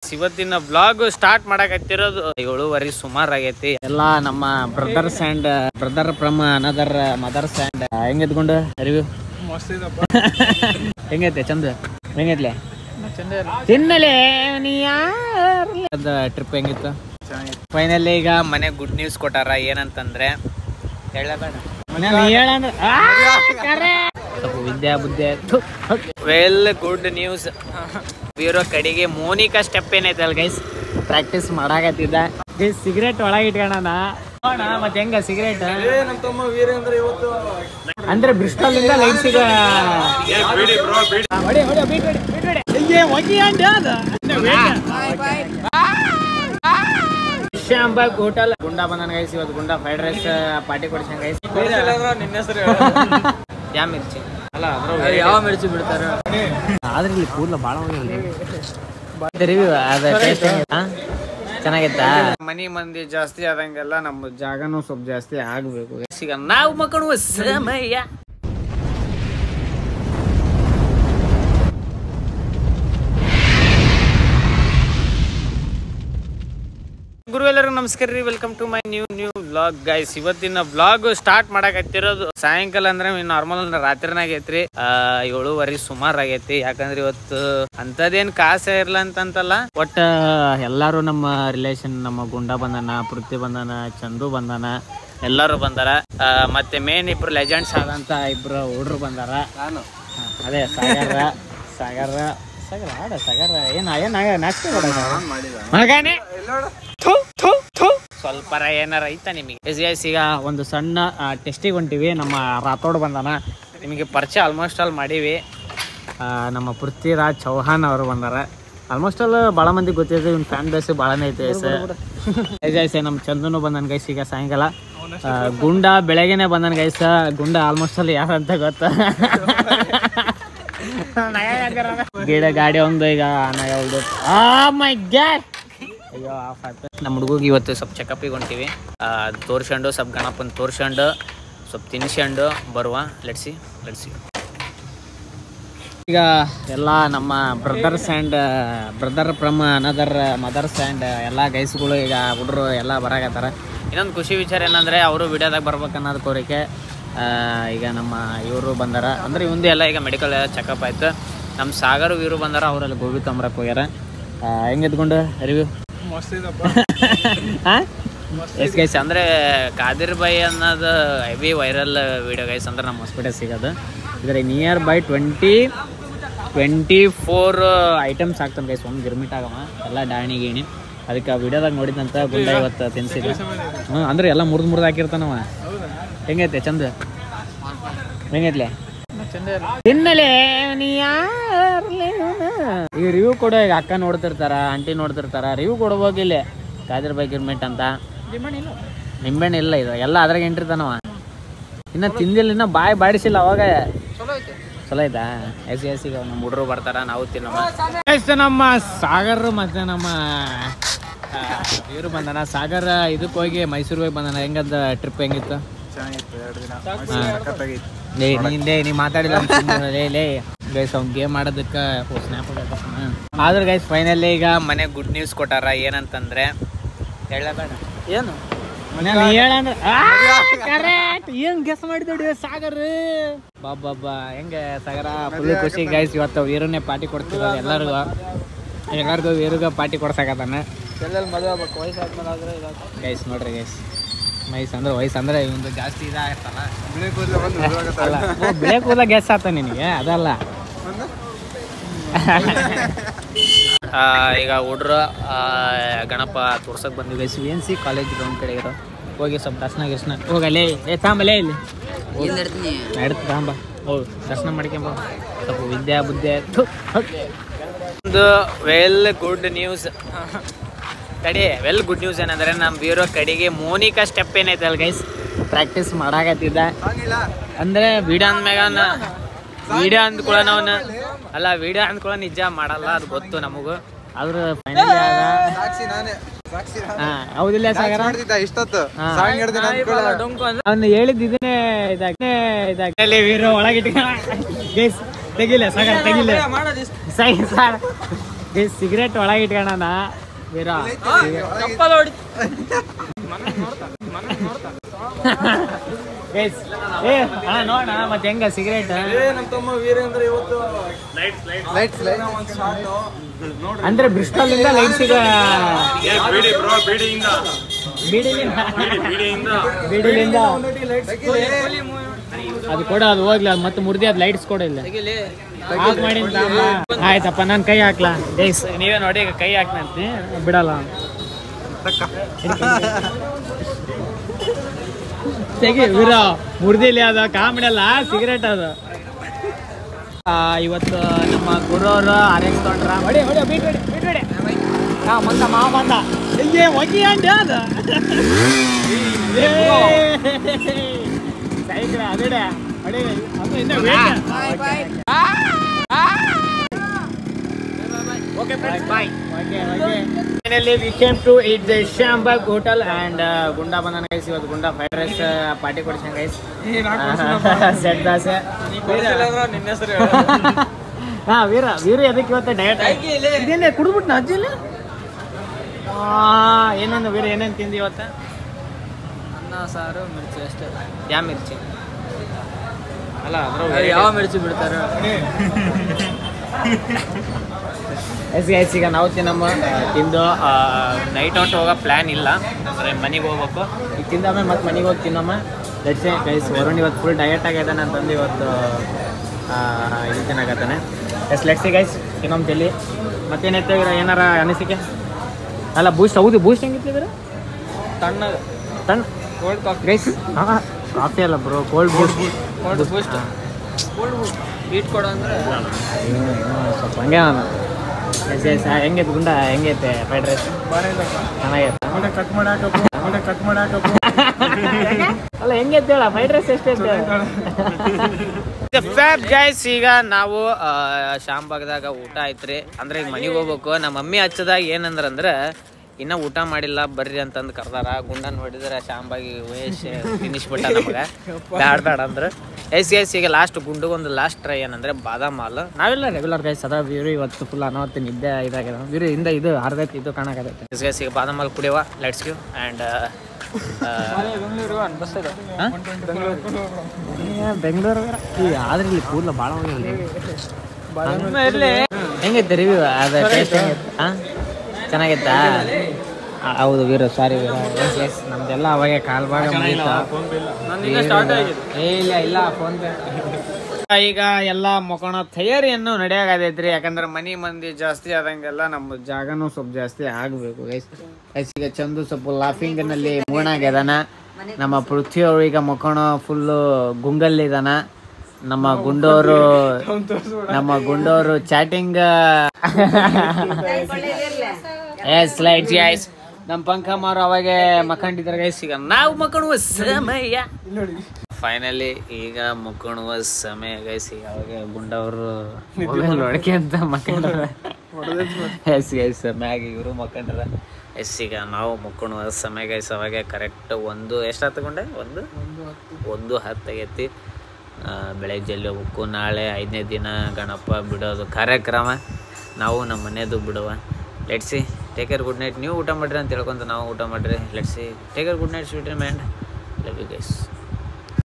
ಇವತ್ತಿನ blog start ಮಾಡಕತ್ತಿರೋದು 7:30 ಸುಮಾರು ಆಗೈತಿ. ಎಲ್ಲಾ ನಮ್ಮ brothers and brother from another mothers and ಹೆಂಗೆತ್ಕೊಂಡು ರಿವ್ಯೂ ಹೆಂಗೈತೆ ಚಂದ ಹೆಂಗೈತ್ಲೆ ತಿನ್ನಲೆ ಟ್ರಿಪ್ ಹೆಂಗಿತ್ತು? ಫೈನಲಿ ಈಗ ಮನೆ ಗುಡ್ ನ್ಯೂಸ್ ಕೊಟ್ಟಾರ. ಏನಂತಂದ್ರೆ ವಿದ್ಯಾ ಬುದ್ಧಿ ವೆಲ್ ಗುಡ್ ನ್ಯೂಸ್. ಇರೋ ಕಡೆಗೆ ಮೋನಿಕಾ ಸ್ಟೆಪ್ ಏನೈತಲ್ ಗೈಸ್ ಪ್ರಾಕ್ಟೀಸ್ ಮಾಡಾಕತ್ತಿದ್ದ. ಸಿಗರೇಟ್ ಒಳಗೆ ಇಟ್ಕೋಣ ಮತ್ತೆ ಹೆಂಗ ಸಿಗರೇಟ್ ಅಂದ್ರೆ ಬ್ರಿಸ್ಟಲ್ ಇಂದ ಲೈಟ್ ಸಿಗ ಹೋಟೆಲ್ ಗುಂಡಾ ಬಂದನ್ ಗೈಸ್. ಇವತ್ತು ಗುಂಡಾ ಫ್ರೈಡ್ ರೈಸ್ ಪಾರ್ಟಿ ಕೊಡ್ಸಂಗ್ ಗೈಸ್. ನಿನ್ನ ಹೆಸರು ಯಾವ ಮಿರ್ಚಿ ಅಲ್ಲ ಯಾವ ಮಿರ್ಚಿ ಬಿಡ್ತಾರ ಆದ್ರೆ ಇಲ್ಲಿ ಕೂದಲ ಬಾಳ ರಿವ್ಯೂ ಚೆನ್ನಾಗೈತಾ? ಮನಿ ಮಂದಿ ಜಾಸ್ತಿ ಆದಂಗೆಲ್ಲ ನಮ್ಮ ಜಾಗನೂ ಸ್ವಲ್ಪ ಜಾಸ್ತಿ ಆಗ್ಬೇಕು. ಈಗ ನಾವು ಮಕ್ಕಳು ಸಮಯ ಗುರು ಎಲ್ಲರಿಗೂ ನಮಸ್ಕಾರ ರೀ. Welcome to my new vlog guys. ಇವತ್ತಿನ ವ್ಲಾಗ್ ಸ್ಟಾರ್ಟ್ ಮಾಡಕತ್ತಿರೋದು ಸಾಯಂಕಾಲ ಅಂದ್ರೆ ನಾರ್ಮಲ್ ರಾತ್ರಿನಾಗ ಐತ್ರಿ. 7:30 ಸುಮಾರು ಆಗೈತಿ. ಯಾಕಂದ್ರೆ ಇವತ್ತು ಅಂತದೇನ್ ಕಾಸ ಇರ್ಲ ಅಂತಂತಲ್ಲ, ಒಟ್ಟ ಎಲ್ಲಾರು ನಮ್ಮ ರಿಲೇಷನ್ ನಮ್ಮ ಗುಂಡ ಬಂದನ, ಪೃಥ್ವಿ ಬಂದನ, ಚಂದು ಬಂದನ, ಎಲ್ಲಾರು ಬಂದಾರ. ಮತ್ತೆ ಮೇನ್ ಇಬ್ರು ಲೆಜೆಂಡ್ಸ್ ಆದಂತ ಇಬ್ರು ಹುಡ್ರು ಬಂದಾರ. ಅದೇ ಸಾಗರ ಸ್ವಲ್ಪ ಏನಾರ ಐತಾ ನಿಮಗೆ? ಈಗ ಒಂದು ಸಣ್ಣ ಟೆಸ್ಟಿಗೆ ಹೊಂಟಿವಿ. ನಮ್ಮ ರಾಥೋಡ್ ಬಂದಾನ, ನಿಮಗೆ ಪರಿಚಯ ಆಲ್ಮೋಸ್ಟ್ ಆಲ್ ಮಾಡೀವಿ. ನಮ್ಮ ಪೃಥ್ವಿರಾಜ್ ಚೌಹಾನ್ ಅವರು ಬಂದಾರ. ಆಲ್ಮೋಸ್ಟ್ ಆಲ್ ಭಾಳ ಮಂದಿ ಗೊತ್ತಿದೆ, ಇವ್ನ ಫ್ಯಾನ್ ಬೇಸ್ ಭಾಳನೇ ಐತೆ ಗೈಸ್. ನಮ್ಮ ಚಂದನು ಬಂದನ್ ಗೈಸ್. ಈಗ ಸಾಯಂಕಾಲ ಗುಂಡ ಬೆಳಗ್ಗೆನೆ ಬಂದನ್ ಗೈಸ್. ಗುಂಡ ಆಲ್ಮೋಸ್ಟ್ ಆಲ್ ಯಾರಂತ ಗೊತ್ತ ಗಿಡ ಗಾಡಿ ಒಂದು ಈಗ ಮೈ ಗಾಡ್ ಅಯ್ಯೋ ಆಫ್ ಆಯ್ತು. ನಮ್ಮ ಹುಡುಗಿಗೆ ಇವತ್ತು ಸ್ವಲ್ಪ ಚೆಕಪ್ಪಿಗೆ ಹೊಂಟಿವಿ. ತೋರ್ಸ್ಕೊಂಡು ಸ್ವಲ್ಪ ಗಣಪನ ತೋರ್ಸ್ಕೊಂಡು ಸ್ವಲ್ಪ ತಿನ್ಸ್ಕೊಂಡು ಬರುವ. ಲೆಟ್ಸಿ ಈಗ ಎಲ್ಲ ನಮ್ಮ brothers and brother from another mothers and ಎಲ್ಲ ಗೈಸ್ಗಳು ಈಗ ಹುಡ್ರು ಎಲ್ಲ ಬರಾಕತ್ತಾರ. ಇನ್ನೊಂದು ಖುಷಿ ವಿಚಾರ ಏನಂದರೆ ಅವರು ವಿಡಿಯೋದಾಗ ಬರ್ಬೇಕು ಅನ್ನೋದು ಕೋರಿಕೆ. ಈಗ ನಮ್ಮ ಇವರು ಬಂದಾರ, ಅಂದ್ರೆ ಇವಂದು ಎಲ್ಲ ಈಗ ಮೆಡಿಕಲ್ ಚೆಕಪ್ ಆಯ್ತು. ನಮ್ಮ ಸಾಗರ್ ಇವರು ಬಂದಾರ, ಅವರಲ್ಲಿ ಗೋಬಿ ತೊಂಬರಕ್ಕೆ ಹೋಗ್ಯಾರ. ಹೆಂಗೆತ್ಕೊಂಡು ರಿವ್ಯೂ ಎಸ್ ಗೈಸ್. ಅಂದರೆ ಕಾದಿರ್ ಬೈ ಅನ್ನೋದು ಹೆವಿ ವೈರಲ್ ವಿಡಿಯೋ ಗೈಸ್. ಅಂದ್ರೆ ನಮ್ಮ ಹಾಸ್ಪಿಟಲ್ ಸಿಗೋದು ಇದ್ರೆ ನಿಯರ್ ಬೈ 24 ಐಟಮ್ಸ್ ಆಗ್ತಾನೆ ಗೈಸ್. ಒಂದು ಗಿರ್ಮಿಟ್ ಆಗವ ಎಲ್ಲ ಡಾಣಿ ಗೀಣಿ. ಅದಕ್ಕೆ ಆ ವಿಡಿಯೋದಾಗ ನೋಡಿದಂತ ಗುಂಡ ಇವತ್ತು ತಿನ್ಸಿದ್ವಿ. ಅಂದ್ರೆ ಎಲ್ಲ ಮುರಿದು ಹಾಕಿರ್ತಾನವ. ಹೆಂಗೈತೆ ಚಂದ ಹೆಂಗೈತ್ಲೆ ತಿನ್ನಲೆ ಈಗ ರಿವ್ಯೂ ಕೊಡೋ. ಈಗ ಅಕ್ಕ ನೋಡ್ತಿರ್ತಾರ, ಆಂಟಿ ನೋಡ್ತಿರ್ತಾರ, ರಿವ್ಯೂ ಕೊಡ್ಬೋಗಿಲ್ಲ. ಕಾದಿರ್ ಬೈ ಗಿರ್ಮೆಂಟ್ ಅಂತ ನಿಂಬೆಣ್ಣೆ ಇಲ್ಲ, ಇದು ಎಲ್ಲ ಅದ್ರಾಗ ಎಂಟಿರ್ತಾನವ. ಇನ್ನ ತಿಂದಿಲ್ಲ, ಇನ್ನ ಬಾಯಿ ಬಾಡಿಸಿಲ್ಲ. ಅವಾಗ ಚಲೋ ಆಯ್ತಾ? ಎಸ್ ಈಗ ನಮ್ಮ ಹುಡ್ರು ಬರ್ತಾರ, ನಾವು ತಿನ್ನಮ್ಮ. ನಮ್ಮ ಸಾಗರ್ ಮತ್ತೆ ನಮ್ಮ ಇವರು ಬಂದಾನ. ಸಾಗರ್ ಇದಕ್ಕೆ ಹೋಗಿ ಮೈಸೂರಿಗೆ ಹೋಗಿ ಬಂದಾನ. ಹೆಂಗದ ಟ್ರಿಪ್ ಹೆಂಗಿತ್ತು? ನೀ ಮಾತಾಡಿಲ್ಲ ಗೈಸ್. ಅವ್ನು ಗೇಮ್ ಆಡೋದಕ್ಕೆ ಸ್ನ್ಯಾಪ್ ಆದ್ರೆ ಗೈಸ್ ಫೈನಲಿ ಈಗ ಮನೆ ಗುಡ್ ನ್ಯೂಸ್ ಕೊಟ್ಟಾರ. ಏನಂತಂದ್ರೆ ಹೇಳಬೇಡ ಏನು ಹೇಳಂದ್ರೆ ಏನ್ ಗೆಸ್ ಮಾಡಿದೋಡಿ ಸಾಗರ್ ಬಾಬಾ. ಹೆಂಗೆ ಸಾಗರ ಫುಲ್ ಖುಷಿ ಗೈಸ್. ಇವತ್ತು ವೀರನ್ನೇ ಪಾರ್ಟಿ ಕೊಡ್ತಿರೋದು ಎಲ್ಲರಿಗೂ ವೀರಿಗೆ ಪಾರ್ಟಿ ಕೊಡ್ಸಾಕತ್ತಾನ. ಮದುವೆ ಆಗ್ಬೇಕು ವಯಸ್ಸಾದ್ಮೇಲೆ ಗೈಸ್. ನೋಡ್ರಿ ಗೈಸ್, ವಯಸ್ಸಂದ್ರೆ ಇವಂದು ಜಾಸ್ತಿ ಇದಾಗತ್ತಲ್ಲ, ಬಿಳೆ ಕೂದಲ ಗೆಸ್ ಆತ ನಿನಗೆ ಅದಲ್ಲ. ಈಗ ಹುಡ್ರು ಗಣಪ ತೋರ್ಸಕ್ ಬಂದಿವಿ ಗೈಸ್. VNC ಕಾಲೇಜ್ ಗ್ರೌಂಡ್ ಕಡೆ ಇರೋ. ಹೋಗಿ ಸ್ವಲ್ಪ ದರ್ಶನ ಹೋಗಲೇ ತಾಂಬಲೇ ಇಲ್ಲಿ ನಡ್ತು ತಾಂಬ. ಹೌದು ದರ್ಶನ ಮಾಡ್ಕೊಂಬ. ಸ್ವಲ್ಪ ವಿದ್ಯಾ ಬುದ್ಧಿ ಒಂದು ವೆಲ್ ಗುಡ್ ನ್ಯೂಸ್ ಏನಂದ್ರೆ ನಮ್ಮ ಬೀರೋ ಕಡೆಗೆ ಮೋನಿಕಾ ಸ್ಟೆಪ್ ಏನೈತಲ್ ಗೈಸ್ ಪ್ರಾಕ್ಟೀಸ್ ಮಾಡಾಕತ್ತಿದ್ದ. ಅಂದ್ರೆ ವಿಡಿಯೋ ಅಂದ್ಕೊಳ್ಳೋ ನಿಜ ಮಾಡಲ್ಲ, ಅದು ಗೊತ್ತು ನಮಗೂ. ಆದ್ರ ಫೈನಲಿ ಹೌದಿಲ್ಲ ಸಾಗರ? ಅವ್ನು ಹೇಳಿದ್ದು ಇದನ್ನೇ ಇದಾಗಿ ವೀರೋ ಒಳಗಿಟ್ಟ ಗೈಸ್. ತೆಗಿಲ್ಲ ಸಾಗರ, ತೆಗಿಲ್ಲ ಸಿಗರೇಟ್ ಒಳಗೆ ಇಟ್ಕೊಳ್ಳೋಣ ವೀರ ನೋಡೋಣ ಮತ್ತೆ ಹೆಂಗ ಸಿಗರೇಟ್ ಅಂದ್ರೆ ಬ್ರಿಸ್ಟಲ್ ಇಂದ ಲೈಟ್ಸ್ ಈಗ ಬೀಡಿಲಿಂದ ಅದು ಕೊಡ ಅದು ಹೋಗ್ಲಿ ಅದು ಮತ್ತೆ ಮುರ್ದಿ ಅದು ಲೈಟ್ಸ್ ಕೊಡ ಇಲ್ಲ ಮಾಡಿ ಆಯ್ತಪ್ಪ ನಾನು ಕೈ ಹಾಕ್ಲಾ ಗೈಸ್ ನೀವೇ ನೋಡಿ ಈಗ ಕೈ ಹಾಕ್ನಂತೆ ಬಿಡಲ್ಲ ತೆಗಿ ವೀರ ಮುರ್ದಿಲಿ ಅದ ಕಾಮಿಡಲ್ಲ ಸಿಗರೇಟ್ ಅದು ಇವತ್ತು ನಮ್ಮ ಗುರುವರು ಆರೆಂಜ್ ತೊಗೊಂಡ್ರ ಹೊಡಿ ಹೊಡಿ ಬಿಟ್ಬಿಡಿ ಮಂದ ಮಾವ ಬಂದ ಒಗಿ ಅಂಡೆ ಅದ ಸೈಕಲ್ ಅದೇ ಹೊಡಿ ಅದು ಇನ್ನೂ Okay friends, bye. Okay. Finally we came to eat the Shambag Hotel and Gunda banana guys. ಇವತ್ತು ಗುಂಡಾ ಫ್ರೈಡ್ ರೈಸ್ ಪಾರ್ಟಿ ಕೊಡ್ಸಂಗ guys. ಸೆಟ್ ದಾಸೆ. ನಿನ್ನ ಹೆಸರು ಹಾ ವೀರ ಅದಕ್ಕೆ ಇವತ್ತು ಡಯಟ್ ಇದೇನೆ ಕುಡಿದ್ಬಿಟ್ಟು ಅಜ್ಜಿಲ್ಲ ಏನಂದ ವೀರ ಏನೇನು ತಿಂದಿ ಇವತ್ತು ಅನ್ನ ಸಾರು ಮಿರ್ಚಿ ಅಷ್ಟೇ ಯಾವ ಮಿರ್ಚಿ ಅಲ್ಲ ಅದ್ರ ಯಾವ ಮಿರ್ಚಿ ಬಿಡ್ತಾರೆ ಎಸ್ ಈಗ ನಾವು ತಿನ್ನಮ್ಮ ತಿಂದು ನೈಟ್ ಔಟ್ ಹೋಗೋ ಪ್ಲ್ಯಾನ್ ಇಲ್ಲ ಅಂದರೆ ಮನೆಗೆ ಹೋಗ್ಬೇಕು ಈಗ ತಿಂದಾದ್ಮೇಲೆ ಮತ್ತೆ ಮನೆಗೆ ಹೋಗಿ ತಿನ್ನಮ್ಮ ದಟ್ಸೆ ಗೈಸ್ ವರುಣ್ ಇವತ್ತು ಫುಲ್ ಡಯಟ್ ಆಗಿದ್ದಾನೆ ಅಂತಂದು ಇವತ್ತು ಇದು ತಿನ್ನಾಕತ್ತಾನೆ ಎಸ್ ಲೆಟ್ಸಿ ಗೈಸ್ ಇನ್ನೊಮ್ಮೆ ತಿಲ್ಲಿ ಮತ್ತೇನೈತೆ ಏನಾರ ಅನಿಸಿಕೆ ಅಲ್ಲ ಬೂಸ್ಟ್ ಹೌದು ಬೂಸ್ಟ್ ಹೆಂಗಿತ್ತಿದ್ರೆ ತಣ್ಣ ಕೋಲ್ಡ್ ಕಾಫಿ ಗೈಸ್ ಹಾಂ ಕಾಫಿ ಅಲ್ಲ ಬ್ರೋ ಕೋಲ್ಡ್ ಬೂಸ್ಟ್ ಹೀಟ್ ಕೊಡೋ ಅಂದರೆ ಸ್ವಲ್ಪ ಹಂಗೆ ನಾನು ಹೆಂಗೈತೆ ಗುಂಡ ಹೆಂಗೈತೆ ಫ್ರೈಡ್ ರೈಸ್ ಚೆನ್ನಾಗೈತೆ ಕಟ್ ಮಾಡಾಕಪ್ಪ ಅಲ್ಲ ಹೆಂಗೈತೆ ಹೇಳ ಫ್ರೈಡ್ ರೈಸ್ ಎಷ್ಟೈತೆ ಫ್ಯಾಬ್ ಗೈಸ್ ಈಗ ನಾವು ಶಾಂಬಾಗ್ದಾಗ ಊಟ ಆಯ್ತ್ರಿ ಅಂದ್ರೆ ಈಗ ಮನೆಗೆ ಹೋಗ್ಬೇಕು ನಮ್ಮ ಮಮ್ಮಿ ಹಚ್ಚದಾಗ ಏನಂದ್ರೆ ಇನ್ನೂ ಊಟ ಮಾಡಿಲ್ಲ ಬರ್ರಿ ಅಂತಂದು ಕರ್ದಾರ ಗುಂಡ ನೋಡಿದ್ರೆ ಶಾಂಬಾಗಿ ವಯಸ್ ತಿನ್ನಿಸ್ಬಿಟ್ಟ ನಮಗೆ ಬೇಡ ಅಂದ್ರೆ ಗೈಸ್ ಈಗ ಲಾಸ್ಟ್ ಗುಂಡಿಗೊಂದು ಲಾಸ್ಟ್ ಟ್ರೈ ಏನಂದ್ರೆ ಬಾದಾಮ್ ಹಾಲು ನಾವೆಲ್ಲ ರೆಗ್ಯುಲರ್ ಗೈಸ್ ಅದ ವೀರು ಇವತ್ತು ಫುಲ್ ಅನಾವತ್ತು ನಿದ್ದೆ ಇದಾಗಿದೆ ವೀರು ಇಂದ ಇದು ಅರ್ಧೈತಿ ಇದು ಕಾಣಕತ್ತೈತೆ ಗೈಸ್ ಈಗ ಬಾದಾಮ್ ಹಾಲು ಕುಡಿಯವ ಲೆಟ್ಸ್ ಗಿವ್ ಆ್ಯಂಡ್ ಬೆಂಗಳೂರು ಆದ್ರೆ ಇಲ್ಲಿ ಕೂದಲು ಭಾಳ ಹೆಂಗೈತೆ ರಿವ್ಯೂ ಅದ ಟೇಸ್ಟ್ ಹೆಂಗೈತೆ ಹಾಂ ಚೆನ್ನಾಗೈತಾ ಹೌದು ವೀರ ಸಾರಿ ವೀರ ಎಸ್ ನಮ್ದೆಲ್ಲ ಅವಾಗೆ ಕಾಲ್ ಭಾಗ ಇಲ್ಲ ಫೋನ್ ಪೇ ಈಗ ಎಲ್ಲ ಮುಖೋಣ ತಯಾರಿಯನ್ನು ನಡೆಯಾಗತೈತ್ರಿ ಯಾಕಂದ್ರೆ ಮನಿ ಮಂದಿ ಜಾಸ್ತಿ ಆದಂಗೆಲ್ಲ ನಮ್ಮ ಜಾಗನೂ ಸ್ವಲ್ಪ ಜಾಸ್ತಿ ಆಗಬೇಕು ಗೈಸ್ ಈಗ ಚಂದು ಸ್ವಲ್ಪ ಲಾಫಿಂಗ್ನಲ್ಲಿ ಮೂಣಾಗ್ಯದಾನ ನಮ್ಮ ಪೃಥ್ವಿ ಅವರು ಈಗ ಮುಖೋಣ ಫುಲ್ಲು ಗುಂಗಲ್ಲಿದಾನ ನಮ್ಮ ಗುಂಡೋರು ಚಾಟಿಂಗ್ ಗೈಸ್ ನಮ್ಮ ಪಂಕಮ್ಮರು ಅವಾಗ ಮಕ್ಕಂಡಿದ್ದಾರೆ ಗೈಸ್ ಈಗ ನಾವು ಮಕ್ಕಳುವ ಸಮಯ ಫೈನಲಿ ಈಗ ಮಕ್ಕಳುವ ಸಮಯ ಗೈಸ್ ಈಗ ಅವಾಗ ಗುಂಡವರು ಒಳಗೆ ಅಂತ ಮಕ್ಕಂಡ್ರ ಗೈಸ್ ಮ್ಯಾಗ ಇವರು ಮಕ್ಕಂಡ್ರ ಎಸ್ ಈಗ ನಾವು ಮಕ್ಕಳುವ ಸಮಯ ಗೈಸ್ ಅವಾಗ ಕರೆಕ್ಟ್ ಎಷ್ಟು ತಗೊಂಡೆ 1:10 ಆಗೈತಿ ಬೆಳಗ್ಗೆ ಜಲ್ದಿ ಹೋಗ್ಬೇಕು ನಾಳೆ 5ನೇ ದಿನ ಗಣಪ ಬಿಡೋದು ಕಾರ್ಯಕ್ರಮ ನಾವು ನಮ್ಮ ಮನೆಯದು ಬಿಡುವ let's see take care good night ನೀವು ಊಟ ಮಾಡಿರಿ ಅಂತ ಹೇಳ್ಕೊಂತ ನಾವು ಊಟ ಮಾಡಿರಿ let's see take care good night sweet ಮ್ಯಾಂಡ್ ಲವ್ ಯು ಗೈಸ್